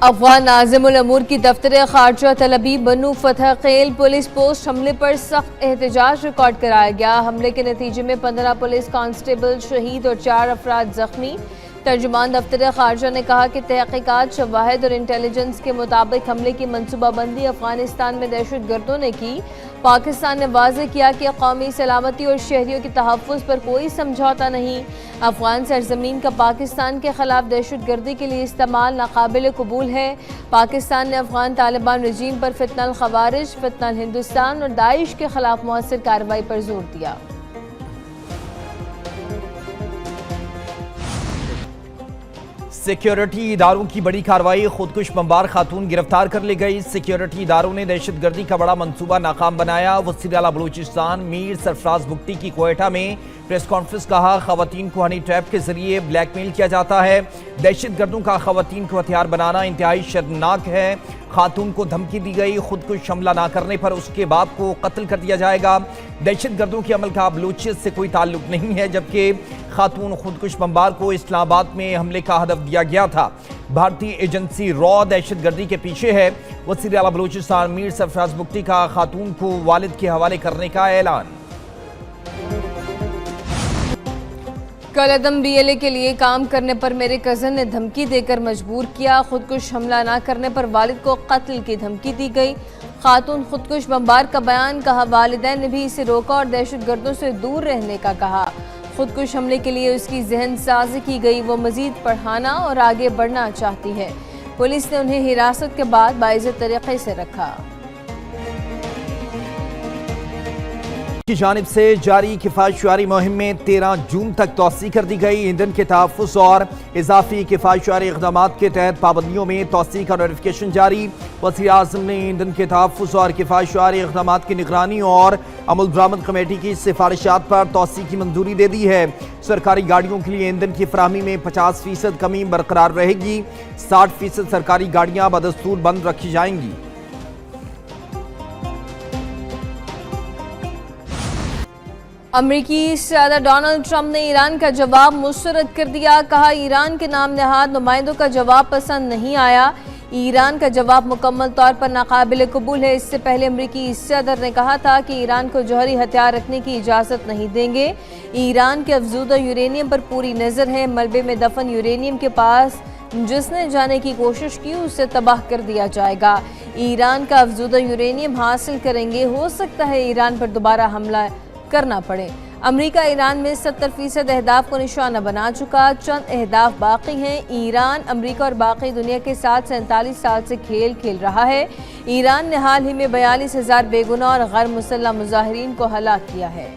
अफगान नाज़िमुल अमूर की दफ्तर खारजा तलबी बनू फतह खेल पुलिस पोस्ट हमले पर सख्त एहतजाज रिकॉर्ड कराया गया। हमले के नतीजे में 15 पुलिस कांस्टेबल शहीद और 4 अफराद जख्मी। तर्जुमान दफ्तर खारजा ने कहा कि तहकीकात, शवाहिद और इंटेलिजेंस के मुताबिक हमले की मनसूबाबंदी अफगानिस्तान में दहशत गर्दों ने की। पाकिस्तान ने वाज़ेह किया कि कौमी सलामती और शहरियों के तहफ़्फ़ुज़ पर कोई समझौता नहीं। अफगान सरजमीन का पाकिस्तान के खिलाफ दहशत गर्दी के लिए इस्तेमाल नाकाबिल कबूल है। पाकिस्तान ने अफगान तालिबान रजीम पर फितनल खवारिज, फितनल हिंदुस्तान और दाइश के खिलाफ मौसर कार्रवाई पर जोर दिया। सिक्योरिटी इदारों की बड़ी कार्रवाई, खुदकुश बमबार खातून गिरफ्तार कर ली गई। सिक्योरिटी इदारों ने दहशतगर्दी का बड़ा मंसूबा नाकाम बनाया। वज़ीर आला बलूचिस्तान मीर सरफराज बुगटी की कोयटा में प्रेस कॉन्फ्रेंस, कहा खवातीन को हनी ट्रैप के जरिए ब्लैकमेल किया जाता है। दहशतगर्दों का खवातीन को हथियार बनाना इंतहाई शर्मनाक है। खातून को धमकी दी गई, खुदकुश हमला ना करने पर उसके बाप को कत्ल कर दिया जाएगा। दहशतगर्दों के अमल का बलूचियत से कोई ताल्लुक नहीं है, जबकि खातून खुदकुश बमबार को इस्लामाबाद में हमले का हदफ दिया गया था। भारतीय एजेंसी रॉ दहशतगर्दी के पीछे है। वज़ीर आला बलूचिस्तान मीर सरफराज बुगटी का खातून को वालिद के हवाले करने का ऐलान। कल अदम BLA के लिए काम करने पर मेरे कज़न ने धमकी देकर मजबूर किया। खुदकुश हमला ना करने पर वालिद को कत्ल की धमकी दी गई। खातून खुदकुश बमबार का बयान, कहा वालिदैन ने भी इसे रोका और दहशतगर्दों से दूर रहने का कहा। खुदकुश हमले के लिए उसकी जहन साजी की गई। वो मजीद पढ़ाना और आगे बढ़ना चाहती है। पुलिस ने उन्हें हिरासत के बाद बाइज़्ज़त तरीके से रखा। की जानिब से जारी किफायतशुमारी मुहिम में 13 जून तक तोसी कर दी गई। ईंधन के तहफ़्फ़ुज़ और इजाफी किफायतशुमारी इक़दाम के तहत पाबंदियों में तोसी का नोटिफिकेशन जारी। वज़ीर आज़म ने ईंधन के तहफ़्फ़ुज़ और किफायतशुमारी इक़दाम की निगरानी और अमल दरामद कमेटी की सिफारिशात पर तोसी की मंजूरी दे दी है। सरकारी गाड़ियों के लिए ईंधन की फराहमी में 50% कमी बरकरार रहेगी। 60% सरकारी गाड़ियाँ बदस्तूर बंद रखी जाएंगी। अमरीकी सदर डोनाल्ड ट्रंप ने ईरान का जवाब मुस्तरद कर दिया। कहा ईरान के नाम नहाद नुमाइंदों का जवाब पसंद नहीं आया। ईरान का जवाब मुकम्मल तौर पर नाकाबिल कबूल है। इससे पहले अमरीकी सदर ने कहा था कि ईरान को जौहरी हथियार रखने की इजाज़त नहीं देंगे। ईरान के अफजूदा यूरेनियम पर पूरी नज़र है। मलबे में दफन यूरेनियम के पास जिसने जाने की कोशिश की उसे तबाह कर दिया जाएगा। ईरान का अफजूदा यूरेनियम हासिल करेंगे। हो सकता है ईरान पर दोबारा हमला करना पड़े। अमेरिका ईरान में 70% अहदाफ को निशाना बना चुका। चंद अहदाफ बाकी हैं। ईरान अमेरिका और बाकी दुनिया के साथ 47 साल से खेल रहा है। ईरान ने हाल ही में 42,000 बेगुनाह और गैर मुसल्लह मुजाहिरीन को हलाक किया है।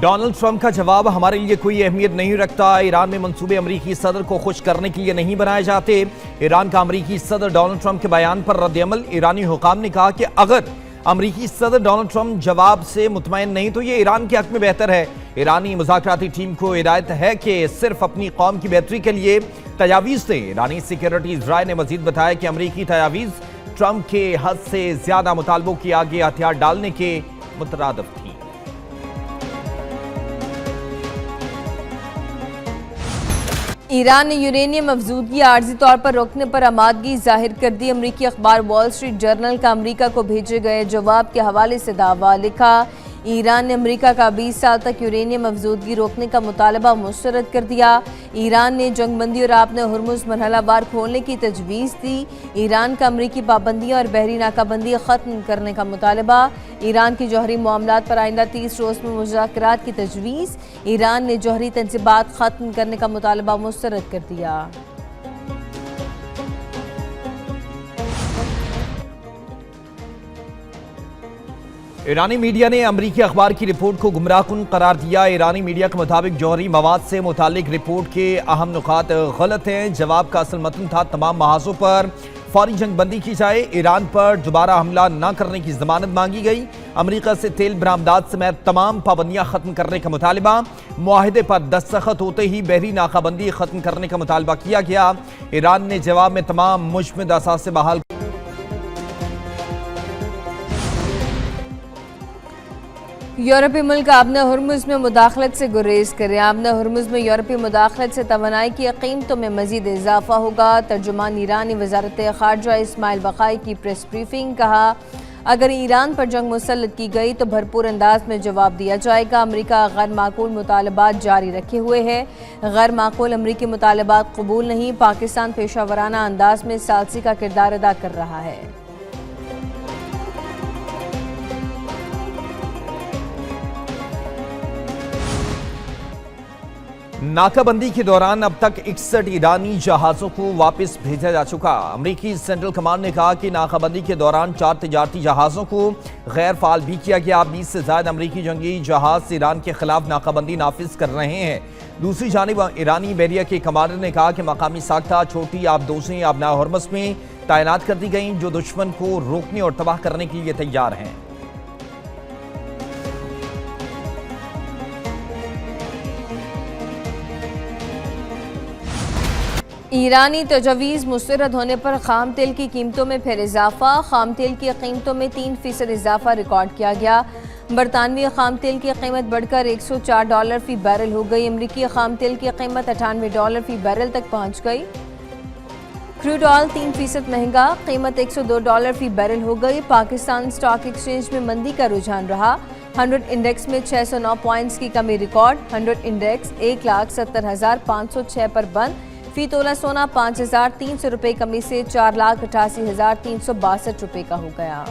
डोनाल्ड ट्रंप का जवाब हमारे लिए कोई अहमियत नहीं रखता। ईरान में मंसूबे अमरीकी सदर को खुश करने के लिए नहीं बनाए जाते। ईरान का अमरीकी सदर डोनाल्ड ट्रंप के बयान पर रद्द-ए-अमल। ईरानी हुकाम ने कहा कि अगर अमरीकी सदर डोनाल्ड ट्रंप जवाब से मुतमईन नहीं तो ये ईरान के हक में बेहतर है। ईरानी मुज़ाकराती टीम को हिदायत है कि सिर्फ अपनी कौम की बेहतरी के लिए तजावीज़ दें। ईरानी सिक्योरिटी राय ने मजीद बताया कि अमरीकी तजावीज़ ट्रंप के हद से ज्यादा मुतालबों के आगे हथियार डालने के मुतरादिफ थी। ईरान ने यूरेनियम अफजूदगी आर्जी तौर पर रोकने पर आमादगी जाहिर कर दी। अमरीकी अखबार वॉल स्ट्रीट जर्नल का अमरीका को भेजे गए जवाब के हवाले से दावा लिखा। ईरान ने अमरीका का 20 साल तक यूरेनियम अफजूदगी रोकने का मुतालबा मुस्तरद कर दिया। ईरान ने जंगबंदी और आपने हुर्मुज़ मरहलावार खोलने की तजवीज़ दी। ईरान का अमरीकी पाबंदियाँ और बहरी नाकाबंदी ख़त्म करने का मुतालबा। ईरान की जौहरी मामलात पर आइंदा 30 रोज़ में मुज़ाकरात की तजवीज़। ईरान ने जौहरी तंज़ीबात ख़त्म करने का मुतालबा मुस्तरद कर दिया। ईरानी मीडिया ने अमरीकी अखबार की रिपोर्ट को गुमराहकुन करार दिया। ईरानी मीडिया के मुताबिक जौहरी मवाद से मुतालिक रिपोर्ट के अहम नुकात गलत हैं। जवाब का असल मतन था तमाम महाजों पर फौरी जंगबंदी की जाए। ईरान पर दोबारा हमला न करने की जमानत मांगी गई। अमरीका से तेल बरामदात समेत तमाम पाबंदियां खत्म करने का मुतालबा। मुआहिदे पर दस्तखत होते ही बहरी नाकाबंदी खत्म करने का मुतालबा किया गया। ईरान ने जवाब में तमाम मुश्तमिल असासे बहाल यूरोपीय मुल्क आबना हुर्मुज़ में मुदाखलत से गुरेज करें। आबना हुर्मुज़ में यूरोपीय मुदाखलत से तवानाई की कीमतों में मजीद इजाफा होगा। तर्जुमान ईरानी वजारत खारजा इस्माइल बकाई की प्रेस ब्रीफिंग। कहा, अगर ईरान पर जंग मुसल्लत की गई तो भरपूर अंदाज में जवाब दिया जाएगा। अमरीका गैर माकूल मुतालबात जारी रखे हुए है। गैर माकूल अमरीकी मुतालबात कबूल नहीं। पाकिस्तान पेशावराना अंदाज में सालसी का किरदार अदा कर रहा है। नाकाबंदी के दौरान अब तक 61 ईरानी जहाज़ों को वापस भेजा जा चुका। अमरीकी सेंट्रल कमांड ने कहा कि नाकाबंदी के दौरान 4 तिजारती जहाज़ों को गैर फाल भी किया गया। 20 से ज्यादा अमरीकी जंगी जहाज ईरान के खिलाफ नाकाबंदी नाफिज कर रहे हैं। दूसरी जानिब ईरानी बैरिया के कमांडर ने कहा कि मकामी साख्ता छोटी आबदोसें आबना हुर्मुज़ में तैनात कर दी गई, जो दुश्मन को रोकने और तबाह करने के लिए तैयार हैं। ईरानी तजवीज़ मुस्तरद होने पर खाम तेल की कीमतों में फिर इजाफा। खाम तेल की कीमतों में 3% इजाफा रिकॉर्ड किया गया। बरतानवी खाम तेल की कीमत बढ़कर $104 फी बैरल हो गई। अमरीकी खाम तेल की कीमत $98 फी बैरल तक पहुंच गई। क्रूड ऑयल 3% महंगा, कीमत $102 फी बैरल हो गई। पाकिस्तान स्टॉक एक्सचेंज में मंदी का रुझान रहा। 100 इंडेक्स में 609 पॉइंट्स की कमी रिकॉर्ड। 100 इंडेक्स 1,70,506 पर बंद। फी तोला सोना 5,300 रुपये कमी से 4,88,362 रुपये का हो गया।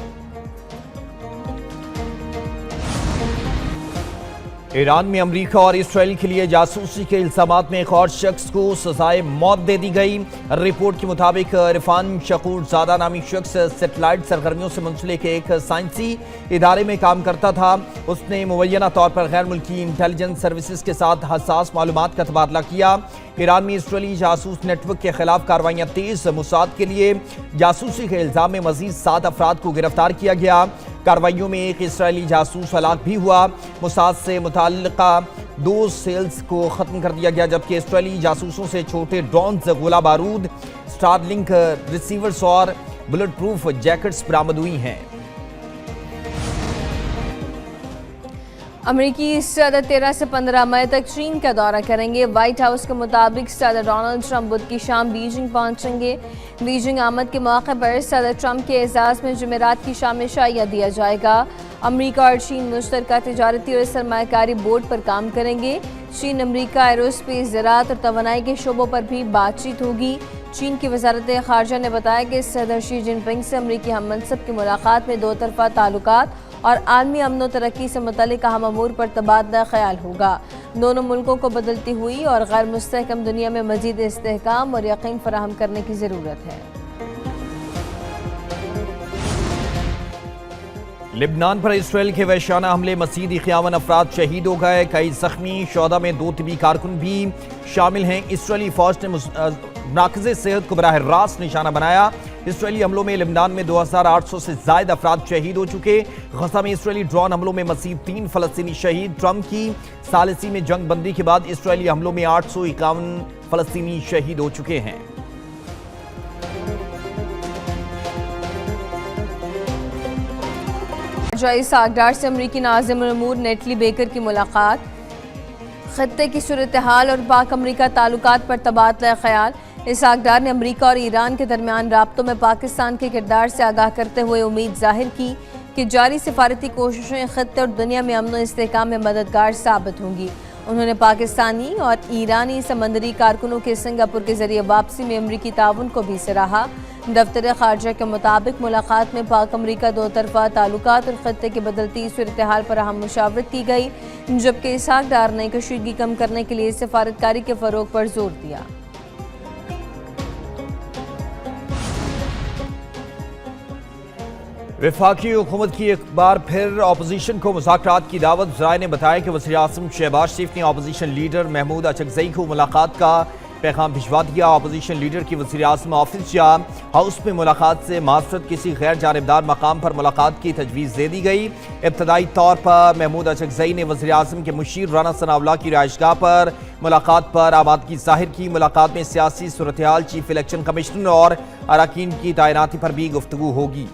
ईरान में अमेरिका और इसराइल के लिए जासूसी के इल्जामात में एक और शख्स को सजाए मौत दे दी गई। रिपोर्ट के मुताबिक इरफान शकूर ज़ादा नामी शख्स सेटेलाइट सरगर्मियों से मुंसलिक एक साइंसी इदारे में काम करता था। उसने मुबैना तौर पर गैर मुल्की इंटेलिजेंस सर्विसेज के साथ हसास मालूमात का तबादला किया। ईरान में इसराइली जासूस नेटवर्क के खिलाफ कार्रवाइयाँ तेज। मुसाद के लिए जासूसी के इल्जाम में मजीद 7 अफराद को गिरफ्तार किया गया। कार्रवाइयों में एक इसराइली जासूस हलाक भी हुआ। मुसाद से मुताल्लिका 2 सेल्स को खत्म कर दिया गया, जबकि इसराइली जासूसों से छोटे ड्रोन्स, गोला बारूद, स्टारलिंक रिसीवर्स और बुलेट प्रूफ जैकेट्स बरामद हुई हैं। अमरीकी सदर 13 से 15 मई तक चीन का दौरा करेंगे। व्हाइट हाउस के मुताबिक सदर डोनाल्ड ट्रंप बुध की शाम बीजिंग पहुंचेंगे। बीजिंग आमद के मौके पर सदर ट्रंप के एजाज़ में जुमेरात की शाम में शाइया दिया जाएगा। अमरीका और चीन मुश्तरका तिजारती और सरमायाकारी बोर्ड पर काम करेंगे। चीन अमरीका एरोस्पेस, ज़राअत और तवानाई के शोबों पर भी बातचीत होगी। चीन की वजारत खारजा ने बताया कि सदर शी जिनपिंग से अमरीकी हम मनसब की मुलाकात में 2 तरफा ताल्लुकात और आलमी अमन व तरक्की से मुतल्लिक अहम अमूर पर तबादला ख्याल होगा। दोनों मुल्कों को बदलती हुई और गैर मुस्तहकम दुनिया में मजीद इस्तेहकाम और यकीन फराहम करने की ज़रूरत है। लिबनान पर इसराइल के वहशाना हमले, मज़ीद 51 अफराद शहीद हो गए, कई जख्मी। शोहदा में 2 तिबी कारकुन भी शामिल हैं। इसराइली फौज ने नाक़िज़े सेहत को बराह रास्त निशाना बनाया। इसराइली हमलों में लिबनान में 2800 से ज़ायद अफराद शहीद हो चुके। गज़ा में इसराइली ड्रोन हमलों में मज़ीद 3 फ़लस्तीनी शहीद। ट्रंप की सालिसी में जंग बंदी के बाद इसराइली हमलों में 851 फ़लस्तीनी शहीद हो चुके हैं। सागदार से अमरीकी नाज़िम उल-उमूर नेटली बेकर की मुलाकात। खत्ते की सूरत हाल और पाक अमरीका ताल्लुकात पर तबादला ख्याल। इसाकडार ने अमरीका और ईरान के दरमियान राब्तों में पाकिस्तान के किरदार से आगाह करते हुए उम्मीद जाहिर की कि जारी सिफारती कोशिशें खत्ते और दुनिया में अमन व इस्तेहकाम में मददगार साबित होंगी। उन्होंने पाकिस्तानी और ईरानी समंदरी कारकुनों के सिंगापुर के जरिए वापसी में अमरीकी ताउन को भी सराहा। दफ्तर खारजा के मुताबिक मुलाकात में पाक अमरीका 2 तरफा ताल्लुकात और खत्ते की बदलती सूरत हाल पर अहम मुशावरत की गई, जबकि इसाकडार ने कशीदगी कम करने के लिए सफारतकारी के फ़रोग पर जोर दिया। वफाकी हुकूमत की एक बार फिर अपोजिशन को मुज़ाकरात की दावत। ज़राए ने बताया कि वज़ीर आज़म शहबाज शरीफ ने अपोजिशन लीडर महमूद अचकज़ई को मुलाकात का पैगाम भिजवा दिया। अपोजिशन लीडर की वज़ीर आज़म ऑफिस या हाउस में मुलाकात से मासरत किसी गैर जानिबदार मकाम पर मुलाकात की तजवीज़ दे दी गई। इब्तदाई तौर पर महमूद अचकज़ई ने वज़ीर आज़म के मुशीर राना सनाउल्लाह की रिहाइशगाह पर मुलाकात पर आमादगी जाहिर की। मुलाकात में सियासी सूरत हाल, चीफ इलेक्शन कमिश्नर और अरकान की तैनाती पर भी गुफ्तगू होगी।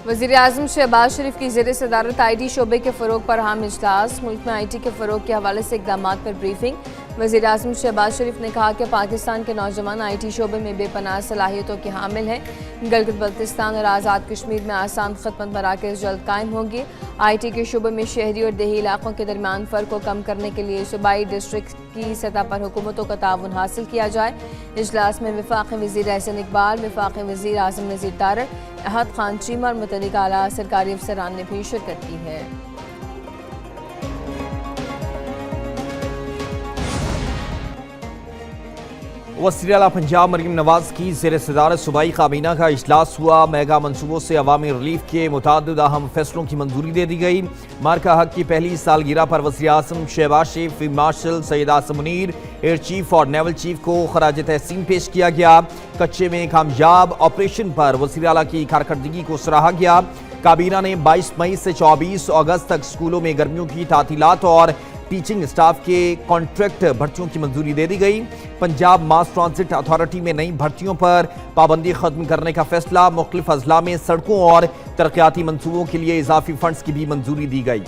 वज़ीर आज़म शहबाज शरीफ की ज़ेर सदारत IT शोबे के फ़रोग़ पर अहम इजलास। मुल्क में IT के फ़रोग़ के हवाले से इक़दाम पर ब्रीफिंग। वज़ीर आज़म शहबाज शरीफ ने कहा कि पाकिस्तान के नौजवान IT शोबे में बेपनाह सलाहियतों के हामिल हैं। गिलगित बल्तिस्तान और आज़ाद कश्मीर में आसान खदमत मराकज़ जल्द कायम होंगे। IT के शोबे में शहरी और देही इलाकों के दरमियान फ़र्क को कम करने के लिए सूबाई डिस्ट्रिक्ट की सतह पर हुकूमतों का ताउन हासिल किया जाए। इजलास में वफाकी वज़ीर एहसन इकबाल, वफाकी वज़ीर आज़म नज़ीर तारड़, अहद खान चीमा और मुतल्लिक़ आला सरकारी अफसरान ने भी शिरकत की है। वज़ीर आला पंजाब मरीम नवाज की ज़ेर सदारत सूबाई काबीना का इजलास हुआ। मेगा मनसूबों से अवामी रिलीफ के मुताद्दिद अहम फैसलों की मंजूरी दे दी गई। मार्का हक की पहली सालगिरह पर वज़ीर आज़म Shehbaz Sharif, field marshal Syed Asim Munir, air chief और नेवल चीफ को खराज तहसीन पेश किया गया। कच्चे में कामयाब ऑपरेशन पर वज़ीर आला की कारकर्दगी को सराहा गया। काबीना ने 22 मई से 24 अगस्त तक स्कूलों में गर्मियों की तातीलात और टीचिंग स्टाफ के कॉन्ट्रैक्ट भर्तियों की मंजूरी दे दी गई। पंजाब मास ट्रांजिट अथॉरिटी में नई भर्तियों पर पाबंदी खत्म करने का फैसला। मुख्तलिफ अजला में सड़कों और तरक्याती मंसूबों के लिए इजाफी फंड्स की भी मंजूरी दी गई।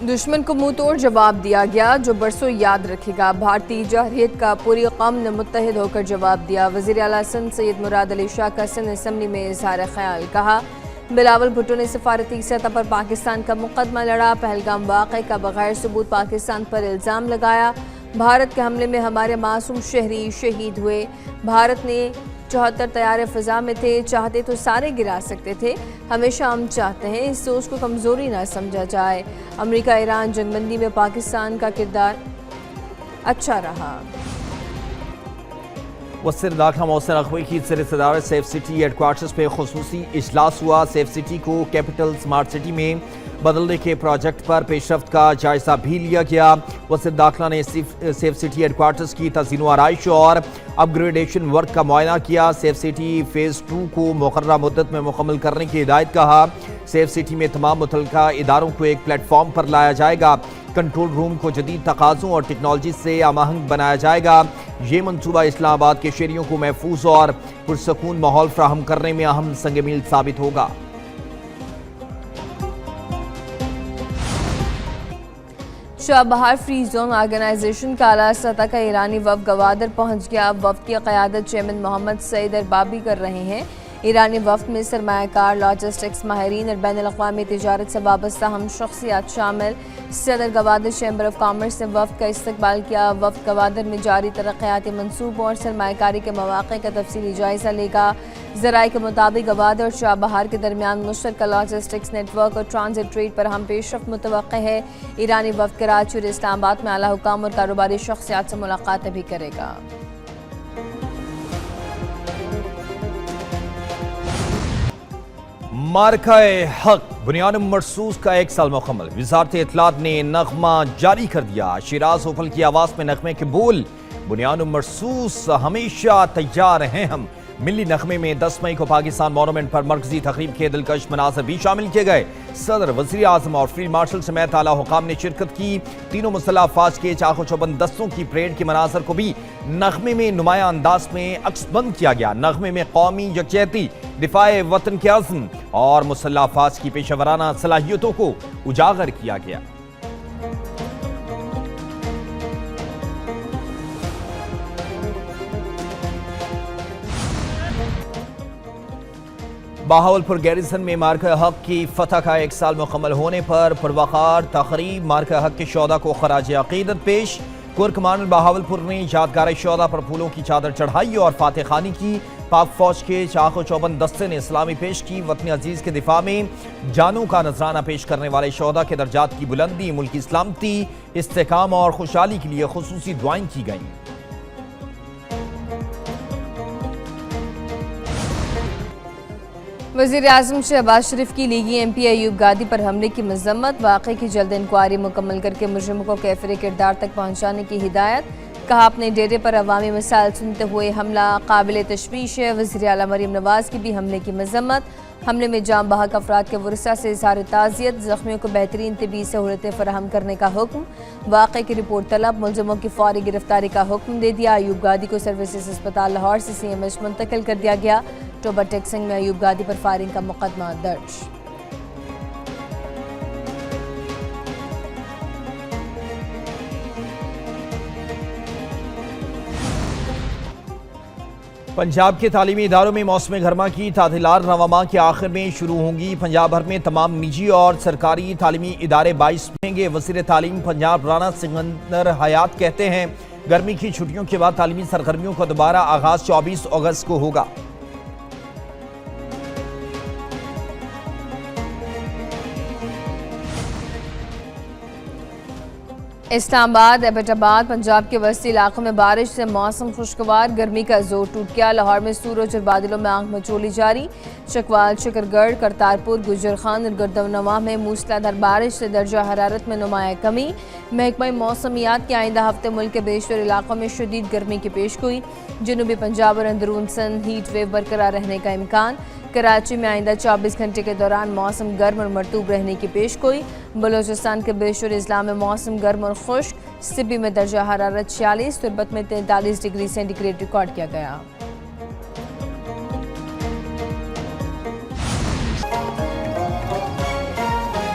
दुश्मन को मुंह तोड़ जवाब दिया गया जो बरसों याद रखेगा। भारतीय जहरियत का पूरी कौम ने मुत्तहिद होकर जवाब दिया। वज़ीर आला सिंध सैयद मुराद अली शाह का सिंध असम्बली में इजहार ख्याल। कहा, बिलावल भुट्टो ने सफारती सतह पर पाकिस्तान का मुकदमा लड़ा। पहलगाम वाक़े का बगैर सबूत पाकिस्तान पर इल्ज़ाम लगाया। भारत के हमले में हमारे मासूम शहरी शहीद हुए। भारत ने 74 तैयारे फ़िज़ा में थे, चाहते तो सारे गिरा सकते थे। हमेशा हम चाहते हैं इस सोच को कमज़ोरी ना समझा जाए। अमेरिका ईरान जंगबंदी में पाकिस्तान का किरदार अच्छा रहा। वज़ीर दाखिला मोहसिन नकवी की ज़ेर सदारत सेफ सिटी हेडक्वार्टर्स पे खुसूसी इजलास हुआ। सेफ सिटी को कैपिटल स्मार्ट सिटी में बदलने के प्रोजेक्ट पर पेशरफ्त का जायजा भी लिया गया। वज़ीर दाखिला ने सेफ सिटी हेडक्वार्टर्स की तज़ीन आराइश और अपग्रेडेशन वर्क का मुआयना किया। सेफ सिटी फ़ेज़ 2 को मुकर्ररा मुद्दत में मुकम्मल करने की हिदायत कहा। सेफ सिटी में तमाम मुतल्लिका इदारों को एक प्लेटफॉर्म पर लाया जाएगा। कंट्रोल रूम को जदीद तकाज़ों और टेक्नोलॉजी से आमाहंग बनाया जाएगा। ये मनसूबा इस्लामाबाद के शहरियों को महफूज और पुरसकून माहौल फ्राहम करने में अहम संग मील साबित होगा। शाहबहार फ्री जोन ऑर्गेनाइजेशन का आला सतह का ईरानी वफ़द गवादर पहुंच गया। वफ़द की क़यादत चेयरमैन मोहम्मद सईद अरबाबी कर रहे हैं। ईरानी वफ़द में सरमायाकार, लॉजिस्टिक्स माहिरीन और बैनुल-अक़वामी तिजारत से वाबस्ता हम शख्सियात शामिल। सदर गवादर चैम्बर ऑफ कॉमर्स ने वफ़द का इस्तकबाल किया। वफ़द गवादर में जारी तरक्याती मंसूबों और सरमायाकारी के मौक़े का तफसीली जायज़ा लेगा। ज़राए के मुताबिक गवादर और शाहबहार के दरमियान मुश्तरका लॉजिस्टिक्स नेटवर्क और ट्रांजिट ट्रेड पर हम पेशरफ्त मुतवक्के है। ईरानी वफ़द कराची और इस्लामाबाद में आला हुकाम और कारोबारी शख्सियात से मुलाकात भी करेगा। मार्काए हक बुनियाद मरसूस का 1 साल मुकम्मल। वज़ारत इत्तलात ने नगमा जारी कर दिया। शिराज होफल की आवाज़ में नगमे के बोल, बुनियाद मरसूस हमेशा तैयार हैं हम। मिली नगमे में 10 मई को पाकिस्तान मॉन्यूमेंट पर मरकजी तकरीब के दिलकश मनाज़र भी शामिल किए गए। सदर, वज़ीर आज़म और फील्ड मार्शल समेत आला हुकाम ने शिरकत की। तीनों मुसल्लह अफ़वाज के चाको चौबंद दस्तों की परेड के मनाज़र को भी नगमे में नुमाया अंदाज में अक्सबंद किया गया। नगमे में कौमी यकजहती, दिफाए वतन के अज़्म और मुसल्लह अफ़वाज की पेशेवराना सलाहियतों को उजागर किया गया। बहावलपुर गैरिसन में मार्का हक की फतह का 1 साल मुकम्मल होने पर पुरवकार तकरीब मार्का हक के शोहदा को खराज अकीदत पेश। कुर कमांडर बहावलपुर ने यादगार शोहदा पर फूलों की चादर चढ़ाई और फातह खानी की। पाक फौज के चाको चौबंद दस्ते ने इस्लामी पेश की। वतन अजीज के दिफा में जानों का नजराना पेश करने वाले शोहदा के दर्जात की बुलंदी, मुल्की सलामती, इस्तेकाम और खुशहाली के लिए खुसूसी दुआएं की गईं। वज़ीर आज़म शहबाज शरीफ की लीगी MP अयूब गादी पर हमले की मजम्मत। वाक़े की जल्द इंक्वायरी मुकम्मल करके मुजरिमों को कैफिर किरदार तक पहुँचाने की हिदायत। कहा, अपने डेरे पर अवामी मसाइल सुनते हुए हमला काबिल तशवीश है। वज़ीर आला मरीम नवाज की भी हमले की मजम्मत। हमले में जाम बहक अफराद के वरसा से इज़हार ताज़ियत, ज़ख्मियों को बेहतरीन तिबी सहूलतें फराहम करने का हुक्म, वाक़े की रिपोर्ट तलब, मुलज़मों की फौरी गिरफ्तारी का हुक्म दे दिया। अयूब गादी को सर्विसेज अस्पताल लाहौर से CMH मुंतकिल कर दिया गया। टोबा टेक्सिंग में अयूब गादी पर फायरिंग का मुकदमा दर्ज। पंजाब के तालीमी इदारों में मौसम गर्मा की तातीलात नवंबर के आखिर में शुरू होंगी। पंजाब भर में तमाम निजी और सरकारी तालीमी इदारे 22 होंगे। वज़ीर तालीम पंजाब राना सिकंदर हयात कहते हैं, गर्मी की छुट्टियों के बाद तालीमी सरगर्मियों का दोबारा आगाज 24 अगस्त को होगा। इस्लामाबाद, एबटाबाद, पंजाब के वस्ती इलाकों में बारिश से मौसम खुशगवार, गर्मी का जोर टूट गया। लाहौर में सूरज और बादलों में आंख मचोली जारी। चकवाल, शकरगढ़, करतारपुर, गुजरखान और गर्दवनवा में मूसलाधार बारिश से दर्जा हरारत में नुमाया कमी। महकमा मौसमियात के आइंदा हफ्ते मुल्क के बेशतर इलाकों में शदीद गर्मी की पेशगोई। जनूबी पंजाब और अंदरून सिंध हीट वेव बरकरार रहने का इम्कान। कराची में आइंदा 24 घंटे के दौरान मौसम गर्म और मरतूब रहने की पेशगोई। बलोचिस्तान के बेशतर अजला में मौसम गर्म और खुश्क। सिब्बी में दर्जा हरारत 46, तुर्बत में 43 डिग्री सेंटीग्रेड रिकॉर्ड किया गया।